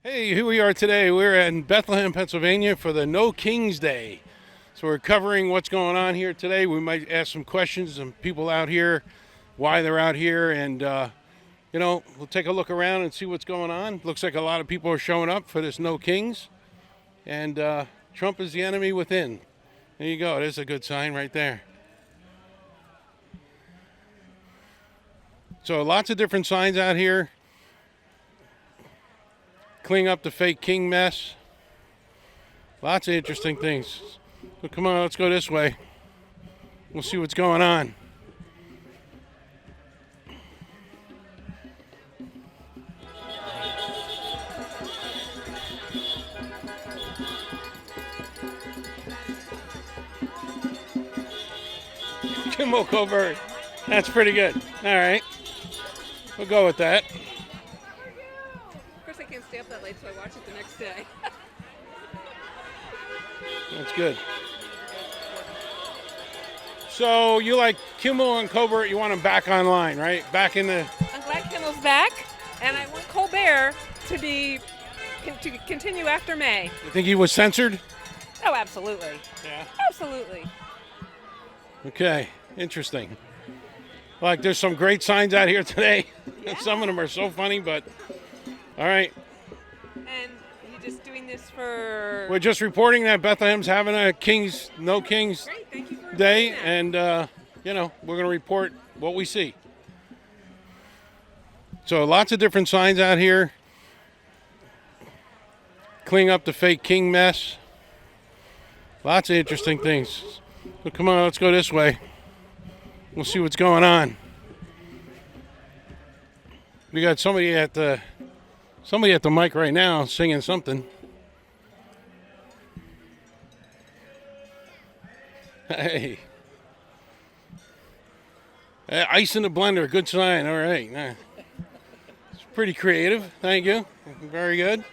Hey, here we are today. We're in Bethlehem, Pennsylvania for the No Kings Day. So we're covering what's going on here today. We might ask some questions of people out here, why they're out here, and we'll take a look around and see what's going on. Looks like a lot of people are showing up for this No Kings, and Trump is the enemy within. There you go. There's a good sign right there. So lots of different signs out here. Clean up the fake king mess. Lots of interesting things. So come on, let's go this way. We'll see what's going on. Kimmel Covert. That's pretty good. All right. We'll go with that. Of course, I can't stay up that late, so I watch it the next day. That's good. So you like Kimmel and Colbert, you want them back online, right? Back in the... I'm glad Kimmel's back, and I want Colbert to continue after May. You think he was censored? Oh, absolutely. Yeah. Absolutely. Okay, interesting. Like, there's some great signs out here today. Yeah. Some of them are so funny, but all right. And you're just doing this for... We're just reporting that Bethlehem's having a No Kings Great, thank you for Day, doing that. and we're going to report what we see. So lots of different signs out here. Clean up the fake king mess. Lots of interesting things. So come on, let's go this way. We'll see what's going on. We got somebody at the mic right now singing something. Hey. Ice in the blender, good sign. All right. It's pretty creative. Thank you. Very good. We're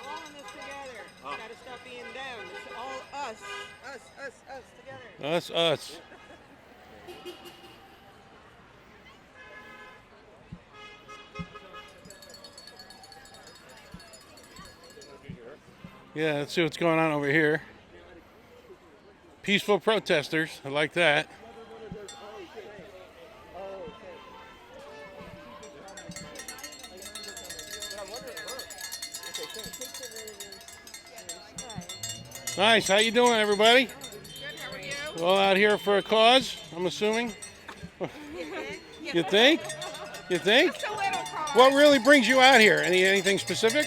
all in this together. We gotta stop being down. It's all us together. Us. Yeah, let's see what's going on over here. Peaceful protesters. I like that. Nice. How you doing, everybody? Good, how are you? All out here for a cause, I'm assuming. You think? You think? Just a little cause. What really brings you out here? Anything specific?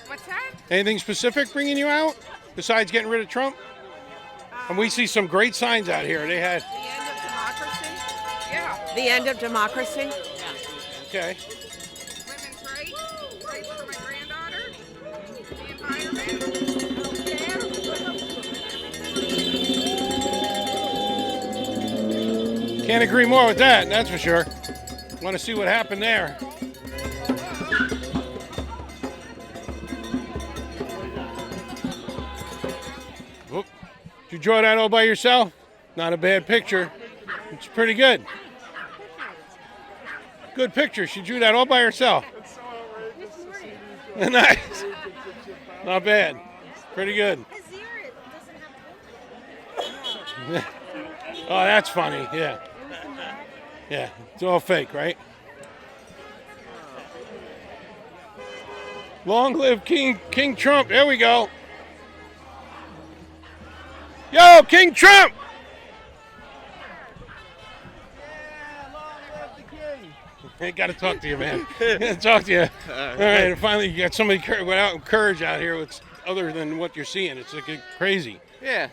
What's that? Anything specific bringing you out besides getting rid of Trump? And we see some great signs out here. They had. The end of democracy? Yeah. The end of democracy? Okay. Women's rights for my granddaughter, the environment. Can't agree more with that, that's for sure. Want to see what happened there. Oop. Did you draw that all by yourself? Not a bad picture. It's pretty good. Good picture. She drew that all by herself. Nice. Not bad. Pretty good. Oh, that's funny. Yeah. Yeah. It's all fake, right? Long live King Trump. There we go. Yo, King Trump! I got to talk to you, man. Talk to you. All right, finally you got somebody without courage out here with other than what you're seeing. It's like crazy. Yeah,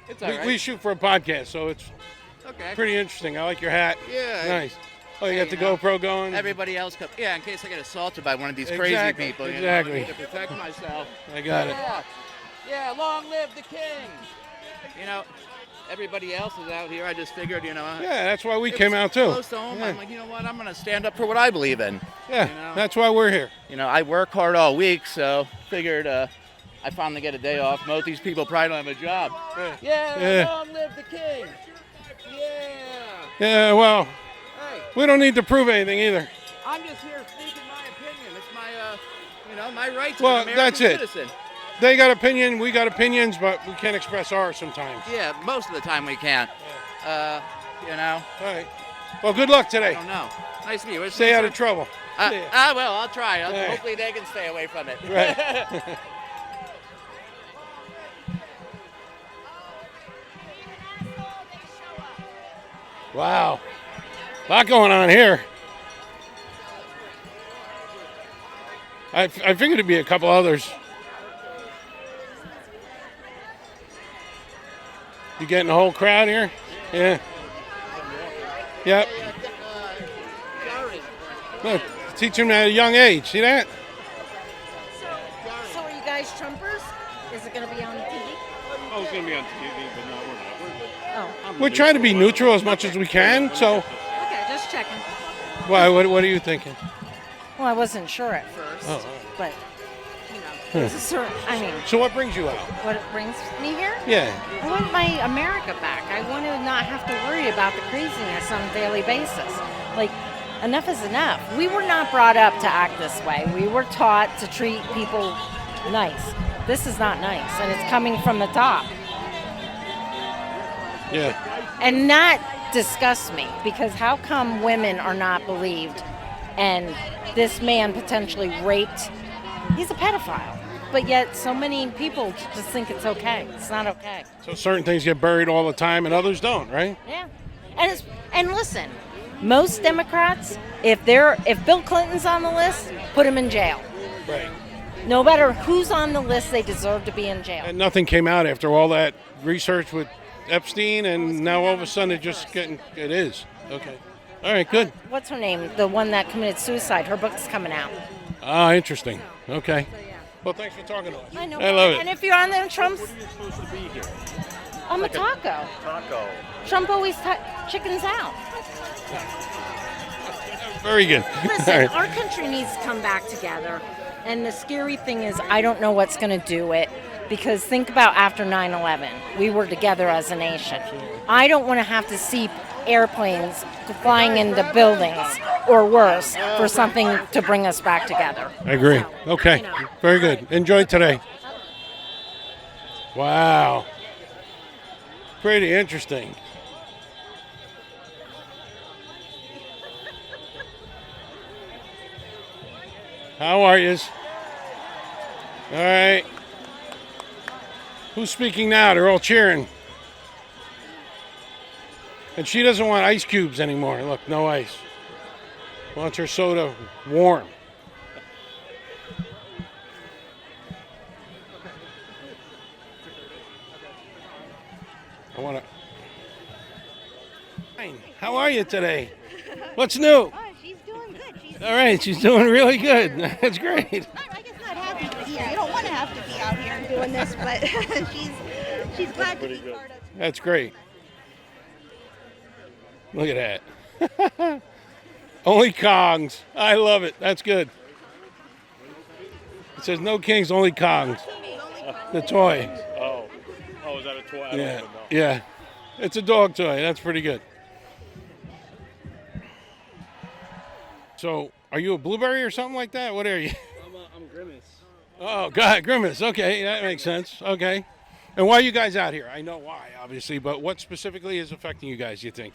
it's all right. We shoot for a podcast, so it's Okay. pretty interesting. I like your hat. Yeah. Nice. Oh, you got the you know, GoPro going? Everybody else, yeah, in case I get assaulted by one of these crazy Exactly, people. You exactly. know, I need to protect myself. I got it. Yeah, long live the king. You know, everybody else is out here. I just figured, Yeah, that's why we came out too. Close to home. Yeah. I'm like, you know what? I'm going to stand up for what I believe in. Yeah, you know? that's why we're here. You know, I work hard all week, so figured I finally get a day off. Most of these people probably don't have a job. Yeah. Long live the king. Yeah. Yeah, well, Hey. We don't need to prove anything either. I'm just here speaking my opinion. It's my, my right to Well, an American that's it. citizen. They got opinion, we got opinions, but we can't express ours sometimes. Yeah, most of the time we can't. All right. Well, good luck I today. don't know. Nice to meet you. Stay out of trouble. See ya. Well, I'll try. right. Hopefully they can stay away from it. Right. Wow. A lot going on here. I figured it'd be a couple others. You getting the whole crowd here? Yeah. Yep. Look, teach them at a young age. See that? So are you guys Trumpers? Is it going to be on TV? Oh, it's going to be on TV, but no, we're not. Oh, We're trying to be neutral as much as we can. So, okay, just checking. why? What are you thinking? Well, I wasn't sure at first, Oh. but it's a certain. I mean, So what brings you out? what it brings me here? Yeah. I want my America back. I want to not have to worry about the craziness on a daily basis. Like, enough is enough. We were not brought up to act this way. We were taught to treat people nice. This is not nice, and it's coming from the top. Yeah. And that disgusts me, because how come women are not believed and this man potentially raped? He's a pedophile. But yet so many people just think it's okay. It's not okay. So certain things get buried all the time and others don't, right? Yeah. And listen, most Democrats, if Bill Clinton's on the list, put him in jail. Right. No matter who's on the list, they deserve to be in jail. And nothing came out after all that research with Epstein, and now all of a sudden it is. Okay. All right, good. What's her name? The one that committed suicide. Her book's coming out. Ah, interesting. Okay. Well, thanks for talking to us. I know. I love it. And if you're on the Trump's, What are you supposed to be here? I'm a taco. Taco. Trump always chickens out. Very good. Listen, All right. our country needs to come back together. And the scary thing is, I don't know what's going to do it. Because think about after 9/11, we were together as a nation. I don't want to have to see airplanes flying into buildings or worse for something to bring us back together. I agree. So, Okay. you know. Very good. Enjoy today. Wow. Pretty interesting. How are yous? All right. Who's speaking now? They're all cheering. And she doesn't want ice cubes anymore. Look, no ice. Wants her soda warm. I want to. How are you today? What's new? Oh, she's doing good. She's All right, she's doing really good. That's great. I guess not happy to be here. You don't want to have to be out here doing this, but she's glad to be part of it. That's great. Look at that. Only Kongs. I love it. That's good. It says no kings, only Kongs. The toy. Oh, is that a toy? I don't Yeah. even know. Yeah. It's a dog toy. That's pretty good. So, are you a blueberry or something like that? What are you? I'm Grimace. Oh, God, Grimace. Okay, that makes sense. Okay. And why are you guys out here? I know why, obviously, but what specifically is affecting you guys, you think?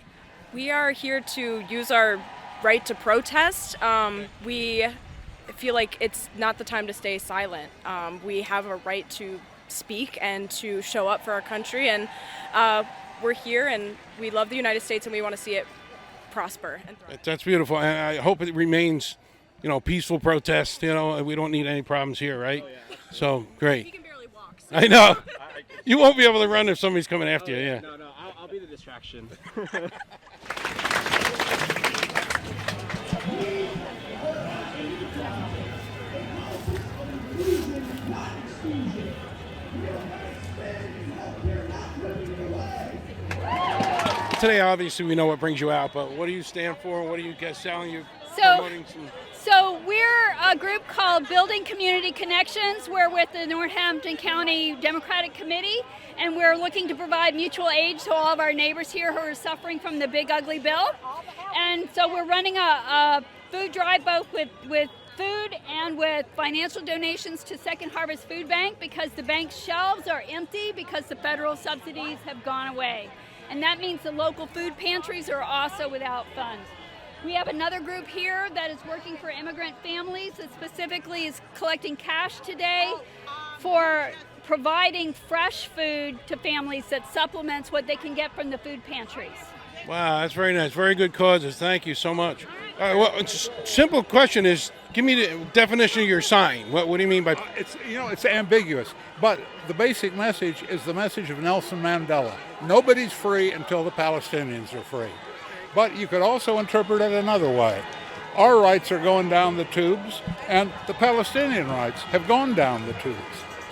We are here to use our right to protest. We feel like it's not the time to stay silent. We have a right to speak and to show up for our country, and we're here, and we love the United States, and we want to see it prosper and thrive. That's beautiful, and I hope it remains, peaceful protest. We don't need any problems here, right? Oh, yeah. So, great. He can barely walk. So. I know. You won't be able to run if somebody's coming after you, yeah. No, I'll be the distraction. today, obviously, we know what brings you out, but what do you stand for? What are you guys selling? You So- promoting some... So we're a group called Building Community Connections. We're with the Northampton County Democratic Committee, and we're looking to provide mutual aid to all of our neighbors here who are suffering from the big ugly bill. And so we're running a food drive both with food and with financial donations to Second Harvest Food Bank, because the bank's shelves are empty because the federal subsidies have gone away. And that means the local food pantries are also without funds. We have another group here that is working for immigrant families that specifically is collecting cash today for providing fresh food to families that supplements what they can get from the food pantries. Wow, that's very nice. Very good causes. Thank you so much. All right, well, it's a simple question is, give me the definition of your sign. What do you mean by... It's ambiguous, but the basic message is the message of Nelson Mandela. Nobody's free until the Palestinians are free. But you could also interpret it another way. Our rights are going down the tubes, and the Palestinian rights have gone down the tubes.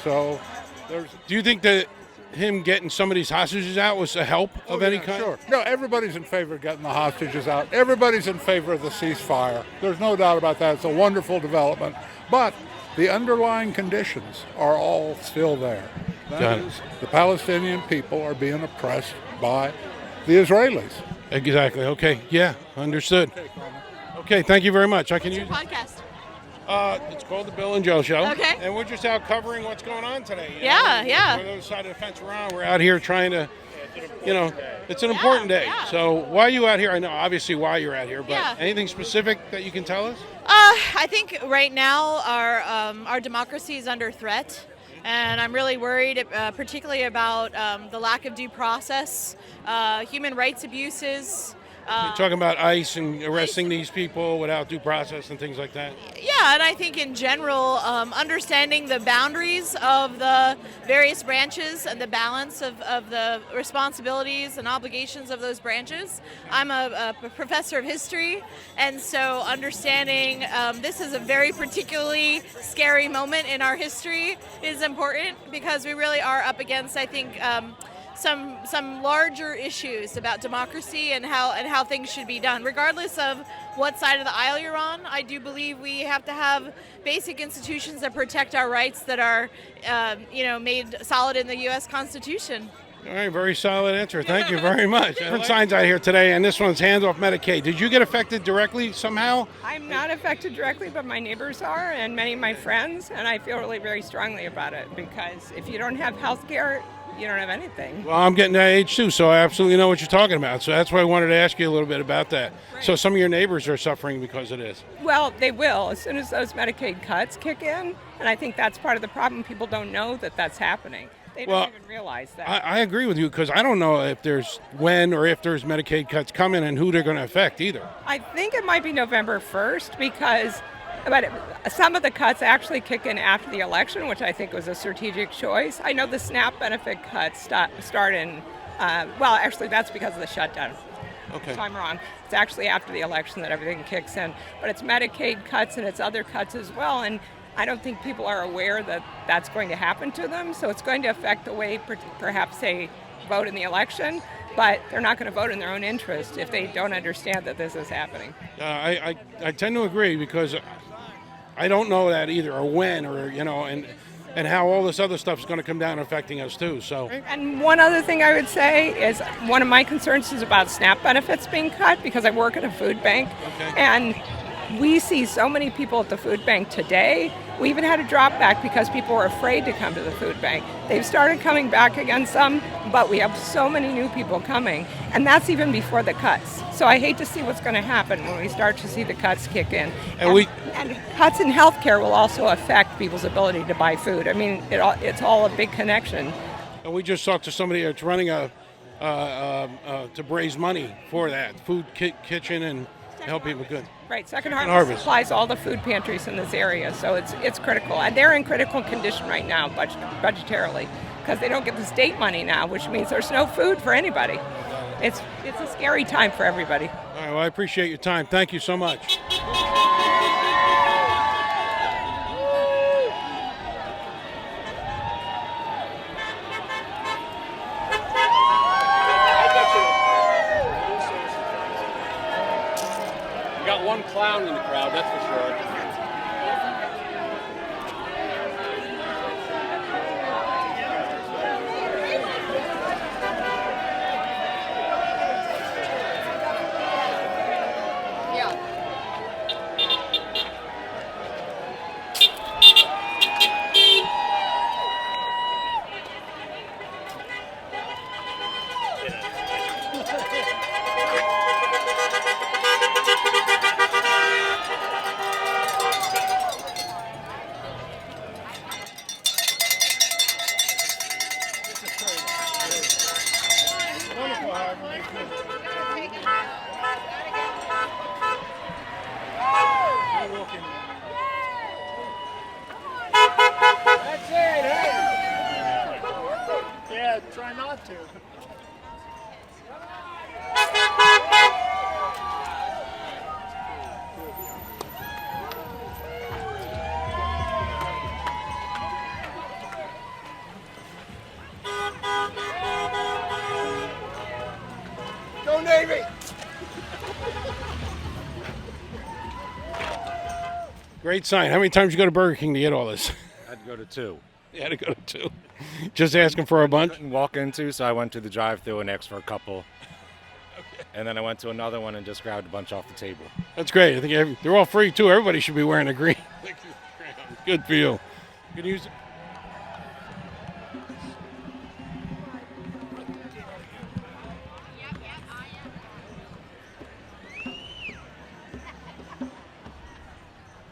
So there's... Do you think that him getting some of these hostages out was a help of any kind? Sure. No, everybody's in favor of getting the hostages out. Everybody's in favor of the ceasefire. There's no doubt about that. It's a wonderful development. But the underlying conditions are all still there. That is, the Palestinian people are being oppressed by the Israelis. Exactly. Okay. Yeah. Understood. Okay. Thank you very much. I can use Podcast. It's called the Bill and Joe Show. Okay. And we're just out covering what's going on today. you Yeah, know? yeah. We're on the other side of the fence around. We're out here trying to, it's an important day. yeah. So why are you out here? I know obviously why you're out here, but Yeah. anything specific that you can tell us? I think right now our democracy is under threat, and I'm really worried, particularly about the lack of due process, human rights abuses. You're talking about ICE and arresting these people without due process and things like that? Yeah, and I think in general, understanding the boundaries of the various branches and the balance of the responsibilities and obligations of those branches. I'm a professor of history, and so understanding this is a very particularly scary moment in our history is important, because we really are up against, I think, some larger issues about democracy and how things should be done. Regardless of what side of the aisle you're on, I do believe we have to have basic institutions that protect our rights that are, made solid in the U.S. Constitution. All right, very solid answer. Thank you very much. Different signs out here today, and this one's hands off Medicaid. Did you get affected directly somehow? I'm not affected directly, but my neighbors are, and many of my friends, and I feel really very strongly about it, because if you don't have health care, you don't have anything. Well, I'm getting that age too, so I absolutely know what you're talking about. So that's why I wanted to ask you a little bit about that. Right. So some of your neighbors are suffering because of this. Well, they will as soon as those Medicaid cuts kick in, and I think that's part of the problem. People don't know that that's happening. They don't even realize that. I agree with you, because I don't know if there's Medicaid cuts coming and who they're going to affect either. I think it might be November 1st, because some of the cuts actually kick in after the election, which I think was a strategic choice. I know the SNAP benefit cuts start in, actually that's because of the shutdown. Okay. So I'm wrong. It's actually after the election that everything kicks in. But it's Medicaid cuts and it's other cuts as well. And I don't think people are aware that that's going to happen to them. So it's going to affect the way perhaps they vote in the election. But they're not going to vote in their own interest if they don't understand that this is happening. I tend to agree, because I don't know that either, or when, or and how all this other stuff is going to come down affecting us too. So. And one other thing I would say is one of my concerns is about SNAP benefits being cut, because I work at a food bank, and we see so many people at the food bank today. We even had a drop back because people were afraid to come to the food bank. They've started coming back again some, but we have so many new people coming, and that's even before the cuts. So I hate to see what's going to happen when we start to see the cuts kick in. And cuts in healthcare will also affect people's ability to buy food. I mean, it's all a big connection. And we just talked to somebody that's running to raise money for that food kitchen and help people. Good. Right, Second Harvest supplies all the food pantries in this area, so it's critical. And they're in critical condition right now, budgetarily, because they don't get the state money now, which means there's no food for anybody. It's a scary time for everybody. All right, well, I appreciate your time. Thank you so much. one clown in the crowd, that's for sure. That's it, hey! Yeah, try not to. Go Navy! Great sign. How many times you go to Burger King to get all this? I had to go to 2. You had to go to 2. Just asking for a bunch? Couldn't walk into, so I went to the drive-thru and asked for a couple. Okay. And then I went to another one and just grabbed a bunch off the table. That's great. I think they're all free, too. Everybody should be wearing a green. Good for you. You can use it.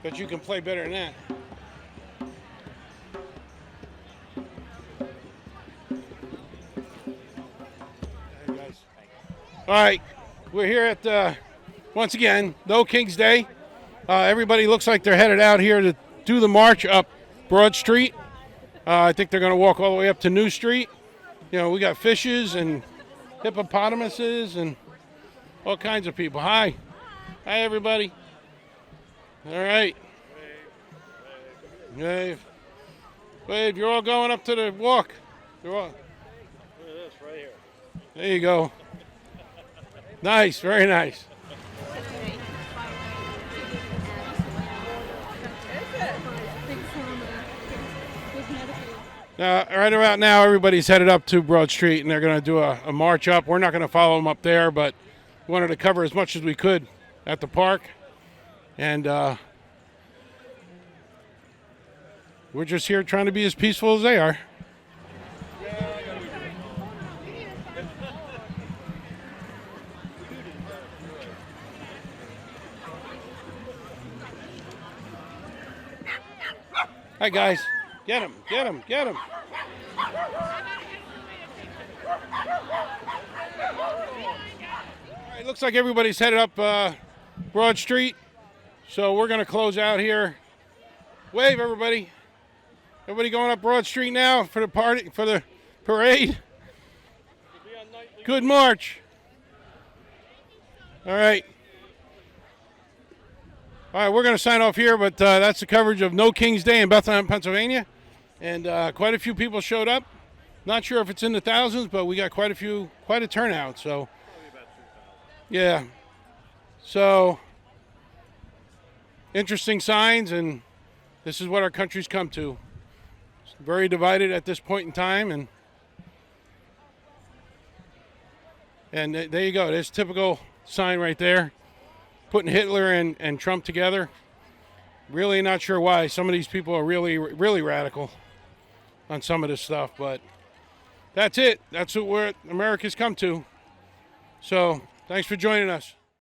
But you can play better than that. Hey guys. All right, we're here at, once again, No King's Day. Everybody looks like they're headed out here to do the march up Broad Street. I think they're going to walk all the way up to New Street. You know, we got fishes and hippopotamuses and all kinds of people. Hi. Hi, everybody. All right. Wave. Wave, you're all going up to the walk. You're all... Look at this right here. There you go. Nice, very nice. Right about now, everybody's headed up to Broad Street, and they're going to do a march up. We're not going to follow them up there, but we wanted to cover as much as we could at the park. And we're just here trying to be as peaceful as they are. Hi, guys. Get him, get him, get him. All right, looks like everybody's headed up Broad Street. So we're going to close out here. Wave, everybody. Everybody going up Broad Street now for the party, for the parade. Good march. All right. All right, we're going to sign off here, but that's the coverage of No King's Day in Bethlehem, Pennsylvania. And quite a few people showed up. Not sure if it's in the thousands, but we got quite a turnout. So, yeah. So, interesting signs, and this is what our country's come to. It's very divided at this point in time, and there you go. There's a typical sign right there, putting Hitler and Trump together. Really not sure why. Some of these people are really, really radical on some of this stuff, but that's it. That's what America's come to. So, thanks for joining us.